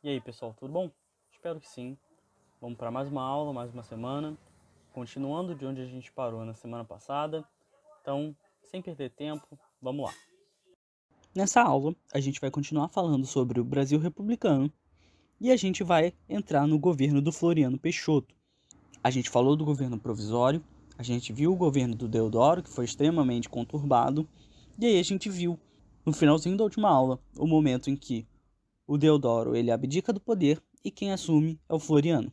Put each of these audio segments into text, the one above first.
E aí, pessoal, tudo bom? Espero que sim. Vamos para mais uma aula, mais uma semana, continuando de onde a gente parou na semana passada. Então, sem perder tempo, vamos lá. Nessa aula, a gente vai continuar falando sobre o Brasil republicano e a gente vai entrar no governo do Floriano Peixoto. A gente falou do governo provisório, a gente viu o governo do Deodoro, que foi extremamente conturbado, e aí a gente viu, no finalzinho da última aula, o momento em que o Deodoro ele abdica do poder e quem assume é o Floriano.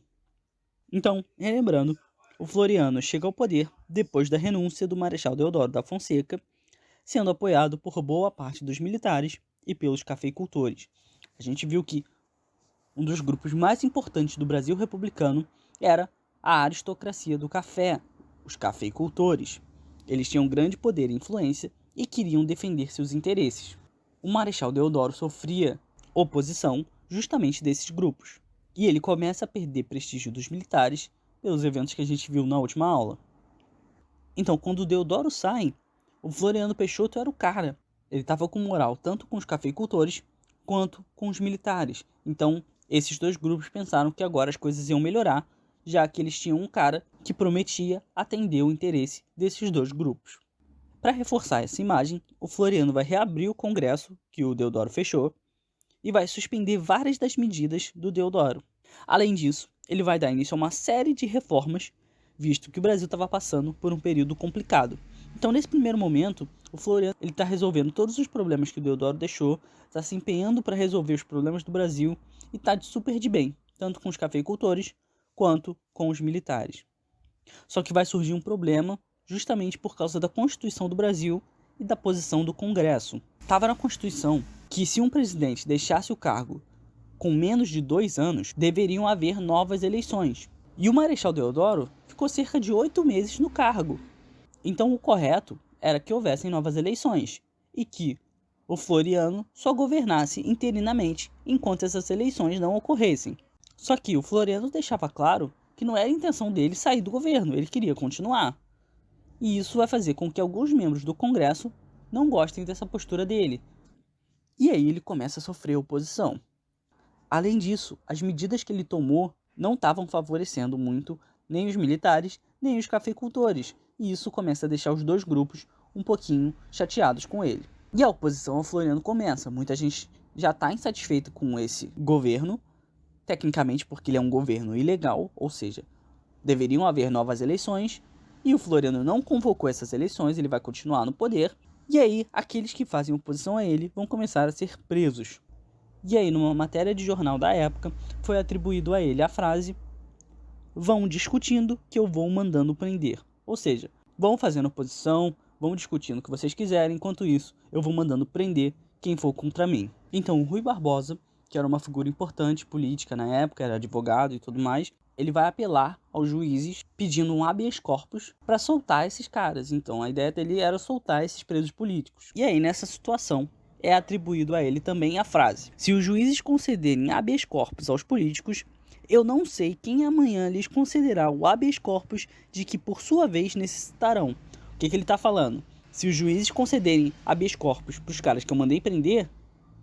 Então, relembrando, o Floriano chega ao poder depois da renúncia do Marechal Deodoro da Fonseca, sendo apoiado por boa parte dos militares e pelos cafeicultores. A gente viu que um dos grupos mais importantes do Brasil republicano era a aristocracia do café, os cafeicultores. Eles tinham grande poder e influência e queriam defender seus interesses. O Marechal Deodoro sofria oposição justamente desses grupos, e ele começa a perder prestígio dos militares pelos eventos que a gente viu na última aula. Então, quando o Deodoro sai, o Floriano Peixoto era o cara. Ele estava com moral tanto com os cafeicultores quanto com os militares. Então, esses dois grupos pensaram que agora as coisas iam melhorar, já que eles tinham um cara que prometia atender o interesse desses dois grupos. Para reforçar essa imagem, o Floriano vai reabrir o Congresso, que o Deodoro fechou, e vai suspender várias das medidas do Deodoro. Além disso, ele vai dar início a uma série de reformas, visto que o Brasil estava passando por um período complicado. Então, nesse primeiro momento, o Floriano está resolvendo todos os problemas que o Deodoro deixou, está se empenhando para resolver os problemas do Brasil e está super de bem, tanto com os cafeicultores quanto com os militares. Só que vai surgir um problema justamente por causa da Constituição do Brasil e da posição do Congresso. Estava na Constituição que se um presidente deixasse o cargo com menos de 2 anos, deveriam haver novas eleições. E o Marechal Deodoro ficou cerca de 8 meses no cargo. Então o correto era que houvessem novas eleições e que o Floriano só governasse interinamente enquanto essas eleições não ocorressem. Só que o Floriano deixava claro que não era a intenção dele sair do governo, ele queria continuar. E isso vai fazer com que alguns membros do Congresso não gostem dessa postura dele. E aí ele começa a sofrer oposição. Além disso, as medidas que ele tomou não estavam favorecendo muito nem os militares, nem os cafeicultores, e isso começa a deixar os dois grupos um pouquinho chateados com ele. E a oposição ao Floriano começa. Muita gente já está insatisfeita com esse governo, tecnicamente porque ele é um governo ilegal, ou seja, deveriam haver novas eleições, e o Floriano não convocou essas eleições, ele vai continuar no poder, e aí aqueles que fazem oposição a ele vão começar a ser presos. E aí, numa matéria de jornal da época, foi atribuído a ele a frase: vão discutindo que eu vou mandando prender. Ou seja, vão fazendo oposição, vão discutindo o que vocês quiserem, enquanto isso, eu vou mandando prender quem for contra mim. Então, o Rui Barbosa, que era uma figura importante política na época, era advogado e tudo mais, ele vai apelar aos juízes pedindo um habeas corpus para soltar esses caras. Então, a ideia dele era soltar esses presos políticos. E aí, nessa situação, é atribuído a ele também a frase: se os juízes concederem habeas corpus aos políticos, eu não sei quem amanhã lhes concederá o habeas corpus de que por sua vez necessitarão. O que ele está falando? Se os juízes concederem habeas corpus para os caras que eu mandei prender,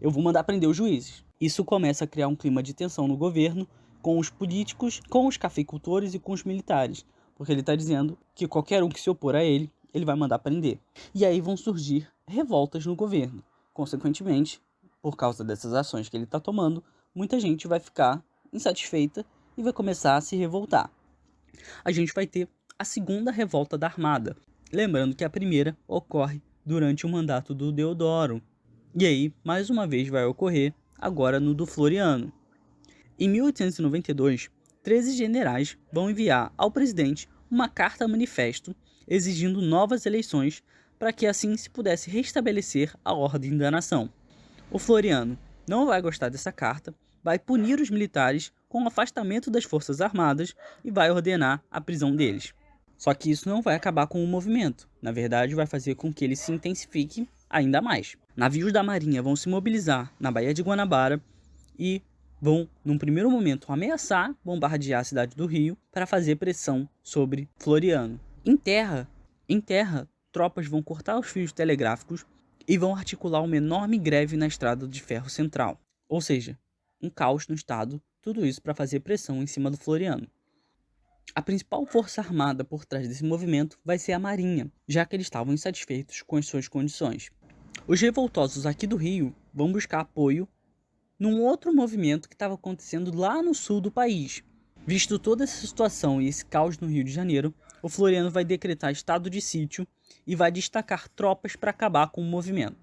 eu vou mandar prender os juízes. Isso começa a criar um clima de tensão no governo, com os políticos, com os cafeicultores e com os militares, porque ele está dizendo que qualquer um que se opor a ele, ele vai mandar prender. E aí vão surgir revoltas no governo. Consequentemente, por causa dessas ações que ele está tomando, muita gente vai ficar insatisfeita e vai começar a se revoltar. A gente vai ter a segunda revolta da Armada, lembrando que a primeira ocorre durante o mandato do Deodoro. E aí, mais uma vez vai ocorrer agora no do Floriano. Em 1892, 13 generais vão enviar ao presidente uma carta-manifesto exigindo novas eleições para que assim se pudesse restabelecer a ordem da nação. O Floriano não vai gostar dessa carta, vai punir os militares com o afastamento das forças armadas e vai ordenar a prisão deles. Só que isso não vai acabar com o movimento, na verdade vai fazer com que ele se intensifique ainda mais. Navios da Marinha vão se mobilizar na Baía de Guanabara e vão, num primeiro momento, ameaçar bombardear a cidade do Rio para fazer pressão sobre Floriano. Em terra, tropas vão cortar os fios telegráficos e vão articular uma enorme greve na estrada de ferro central. Ou seja, um caos no estado, tudo isso para fazer pressão em cima do Floriano. A principal força armada por trás desse movimento vai ser a Marinha, já que eles estavam insatisfeitos com as suas condições. Os revoltosos aqui do Rio vão buscar apoio num outro movimento que estava acontecendo lá no sul do país. Visto toda essa situação e esse caos no Rio de Janeiro, o Floriano vai decretar estado de sítio e vai destacar tropas para acabar com o movimento.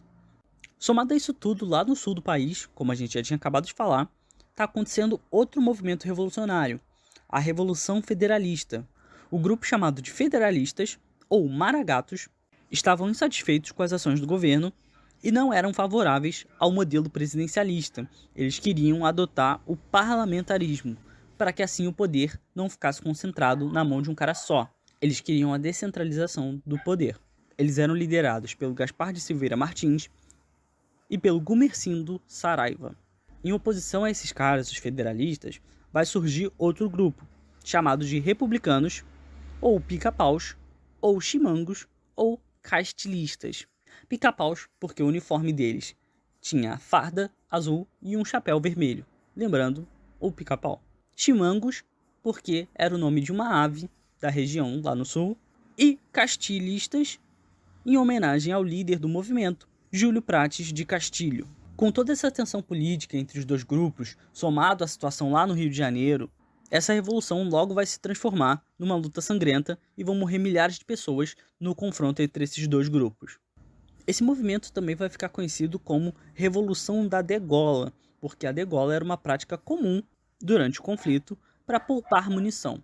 Somado a isso tudo, lá no sul do país, como a gente já tinha acabado de falar, está acontecendo outro movimento revolucionário, a Revolução Federalista. O grupo chamado de Federalistas, ou Maragatos, estavam insatisfeitos com as ações do governo e não eram favoráveis ao modelo presidencialista. Eles queriam adotar o parlamentarismo, para que assim o poder não ficasse concentrado na mão de um cara só. Eles queriam a descentralização do poder. Eles eram liderados pelo Gaspar de Silveira Martins e pelo Gumercindo Saraiva. Em oposição a esses caras, os federalistas, vai surgir outro grupo, chamado de republicanos, ou pica-paus, ou chimangos, ou castilistas. Pica-paus porque o uniforme deles tinha farda azul e um chapéu vermelho, lembrando o pica-pau. Chimangos porque era o nome de uma ave da região lá no sul, e castilistas em homenagem ao líder do movimento, Júlio Prates de Castilho. Com toda essa tensão política entre os dois grupos, somado à situação lá no Rio de Janeiro, essa revolução logo vai se transformar numa luta sangrenta e vão morrer milhares de pessoas no confronto entre esses dois grupos. Esse movimento também vai ficar conhecido como Revolução da Degola, porque a degola era uma prática comum durante o conflito para poupar munição.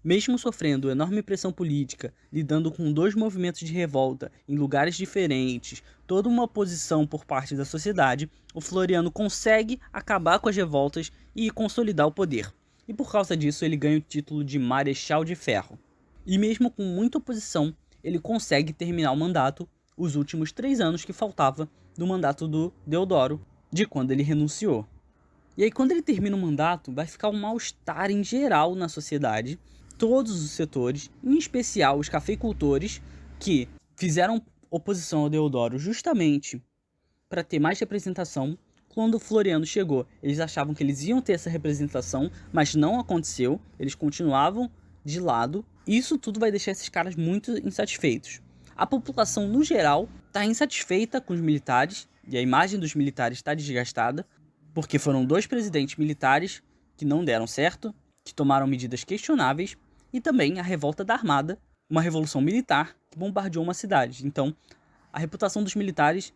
Mesmo sofrendo enorme pressão política, lidando com dois movimentos de revolta em lugares diferentes, toda uma oposição por parte da sociedade, o Floriano consegue acabar com as revoltas e consolidar o poder. E por causa disso ele ganha o título de Marechal de Ferro. E mesmo com muita oposição, ele consegue terminar o mandato, os últimos 3 anos que faltava do mandato do Deodoro, de quando ele renunciou. E aí quando ele termina o mandato, vai ficar um mal-estar em geral na sociedade, todos os setores, em especial os cafeicultores, que fizeram oposição ao Deodoro justamente para ter mais representação. Quando o Floriano chegou, eles achavam que eles iam ter essa representação, mas não aconteceu, eles continuavam de lado. Isso tudo vai deixar esses caras muito insatisfeitos. A população, no geral, está insatisfeita com os militares, e a imagem dos militares está desgastada, porque foram 2 presidentes militares que não deram certo, que tomaram medidas questionáveis, e também a revolta da Armada, uma revolução militar que bombardeou uma cidade. Então, a reputação dos militares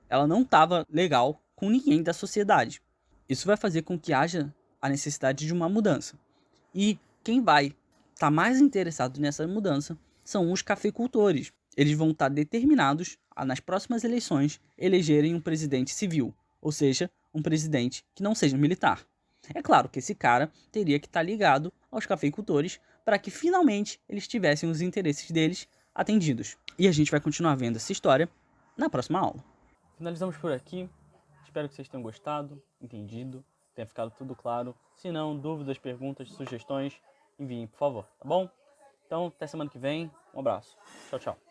ela não estava legal com ninguém da sociedade. Isso vai fazer com que haja a necessidade de uma mudança. E quem vai estar mais interessado nessa mudança são os cafeicultores. Eles vão estar determinados a, nas próximas eleições, elegerem um presidente civil, ou seja, um presidente que não seja militar. É claro que esse cara teria que estar ligado aos cafeicultores para que finalmente eles tivessem os interesses deles atendidos. E a gente vai continuar vendo essa história na próxima aula. Finalizamos por aqui. Espero que vocês tenham gostado, entendido, tenha ficado tudo claro. Se não, dúvidas, perguntas, sugestões, enviem, por favor, tá bom? Então, até semana que vem. Um abraço. Tchau, tchau.